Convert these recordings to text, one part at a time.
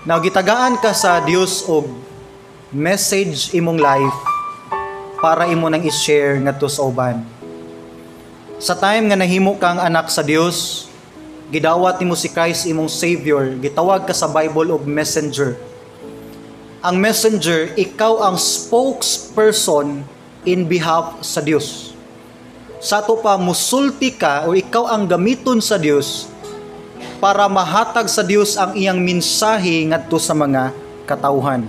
Now gitagaan ka sa Dios og message imong life para imo nang i-share ngadto sa uban. Sa time nga nahimo kang anak sa Dios, gidawat nimo si Christ imong Savior, gitawag ka sa Bible og messenger. Ang messenger, ikaw ang spokesperson in behalf sa Dios. Sa to pa musulti ka o ikaw ang gamiton sa Dios para mahatag sa Dios ang iyang mensahe ngadto sa mga katawhan.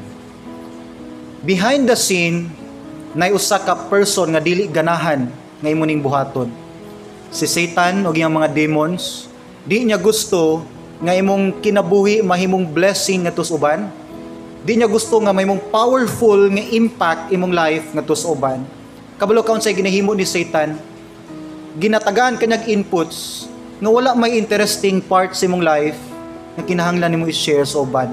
Behind the scene, nay usa ka person nga dili ganahan nga imo ning buhaton. Si Satan o iyang mga demons, di niya gusto nga imong kinabuhi mahimong blessing ngadto sa uban. Di niya gusto nga mahimong powerful nga impact imong life ngadto sa uban. Kabalo kaon say ginahimo ni Satan, ginatagaan kanyang inputs nga wala may interesting part sa imong life nga kinahanglan nimo i-share sa uban.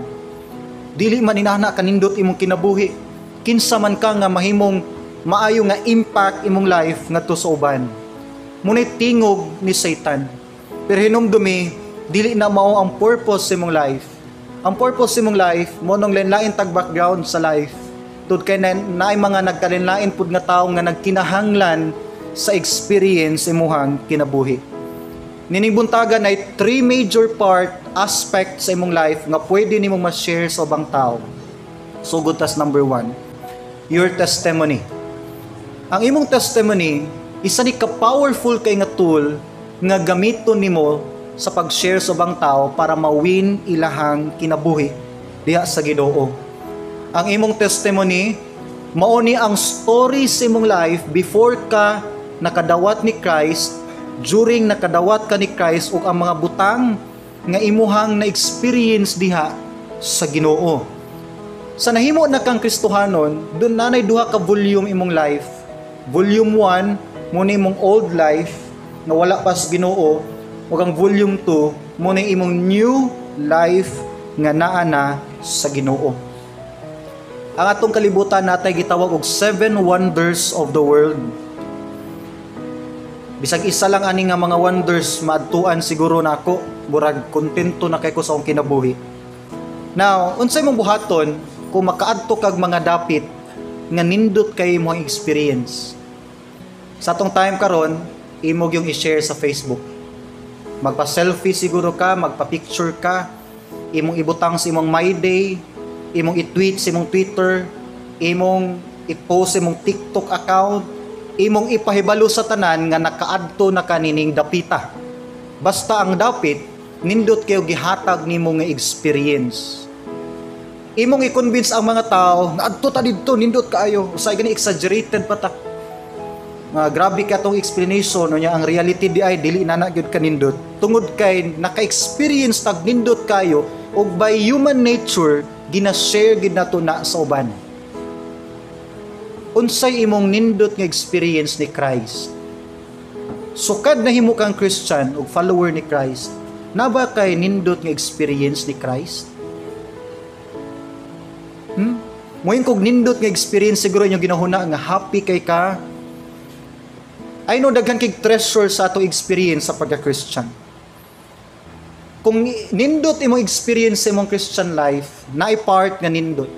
Dili man inana kanindot imong kinabuhi, kinsa man ka nga mahimong maayo nga impact imong life ngadto sa uban. Munay tingog ni Satan. Pero hinumdumi, dili na mao ang purpose sa imong life. Ang purpose sa imong life mo nang lain tag background sa life. Tud kay naay mga nagkalinlain pud nga tawo nga nagkinahanglan sa experience imuhang kinabuhi. Nining buntagan ay 3 major aspect sa imong life nga pwede nimong ma-share sa ubang tao. Sugod tas number 1, your testimony. Ang imong testimony, isa ni ka-powerful kay nga tool nga gamiton nimo sa pag-share sa ubang tao para ma-win ilahang kinabuhi diha sa Ginoo. Ang imong testimony mao ni ang story sa imong life before ka nakadawat ni Christ, during nakadawat ka ni Christ ug ang mga butang nga imuhang na-experience diha sa Ginoo. Sa nahimo na kang Kristohanon, dun nanay duha ka volume imong life. Volume 1 mo ni imong old life nga wala pa sa Ginoo, ug ang volume 2 mo ni imong new life nga naa na sa Ginoo. Ang atong kalibutan natay gitawag og 7 wonders of the world. Bisag isa lang ani nga mga wonders maadtuan siguro nako, murag kontento na kay ko sa akong kinabuhi. Now, unsay mong buhaton kung makaadto kag mga dapit nga nindot kay mo experience? Sa atong time karon, imo yung i-share sa Facebook. Magpa-selfie siguro ka, magpa-picture ka, imong ibutang sa imong My Day, imong i-tweet sa imong Twitter, imong i-post sa imong TikTok account, imong ipahibalo sa tanan nga nakaadto na kanining dapita. Basta ang dapit, nindot kayo gihatag nimo nga experience. Imong i-convince ang mga tao nga adto ta didto nindot kaayo, usay gani exaggerated pa ta. Grabe ka tong explanation no nya ang reality di ay dili na gyud kanindot. Tungod kay naka-experience tag nindot kayo ug by human nature gina-share gid nato na sa uban. Unsay imong nindot nga experience ni Christ? Sukad na himo kang Christian ug follower ni Christ, na ba kay nindot nga experience ni Christ? Moing kog nindot nga experience siguro inyo ginahuna nga happy kay ka. I know daghan kay treasure sa ato experience sa pagka-Christian. Kung nindot imong experience sa imong Christian life, naay part nga nindot.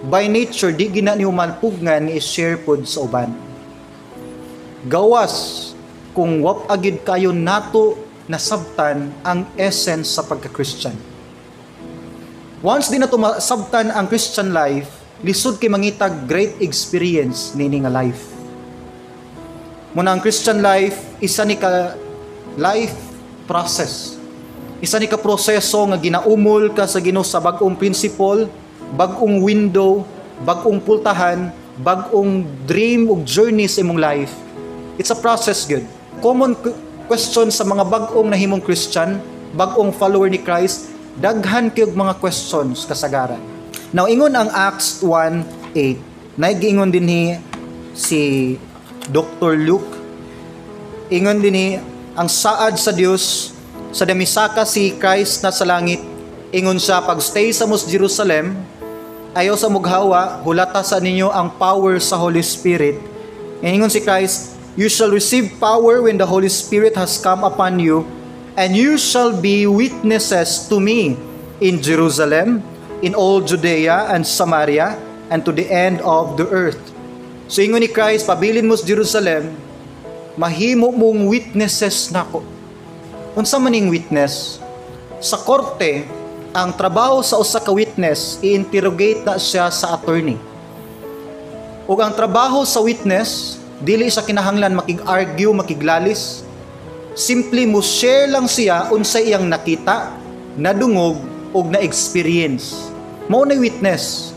By nature, di gina niyo malpugngan ni i-share pod sa uban. Gawas kung wap agid kayo nato nasabtan ang essence sa pagka-Christian. Once di nato masabtan ang Christian life, lisod kay mangitag great experience nini nga life. Muna ang Christian life, isa ni ka life process. Isa ni ka proseso nga ginaumol ka sa Ginoo sa bag-ong principle, bag-ong window, bag-ong pultahan, bag-ong dream ug journey sa imong life. It's a process good. Common question sa mga bag-ong nahimong Christian, bag-ong follower ni Christ, daghan kayog mga questions kasagaran. Now ingon ang Acts 1:8, naigingon dinhi si Dr. Luke. Ingon dinhi ang saad sa Dios sa damisaka si Christ na sa langit. Ingon siya, pag-stay sa Jerusalem, ayaw sa mughawa, hulata sa ninyo ang power sa Holy Spirit. Ingon si Christ, you shall receive power when the Holy Spirit has come upon you, and you shall be witnesses to me in Jerusalem, in all Judea and Samaria, and to the end of the earth. So ingon ni Christ, pabilin mo sa Jerusalem, mahimo mong witnesses nako. Unsa maning witness? Sa korte, ang trabaho sa usa ka witness, i-interrogate na siya sa attorney. Ug ang trabaho sa witness, dili siya kinahanglan makig-argue, makiglalis. Simply mo share lang siya unsay iyang nakita, nadungog ug na-experience. Mao na witness.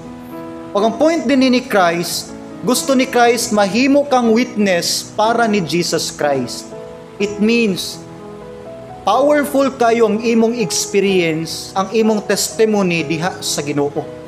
Ug ang point din ni Christ, gusto ni Christ mahimo kang witness para ni Jesus Christ. It means powerful kayo ang imong experience, ang imong testimony diha sa Ginoo.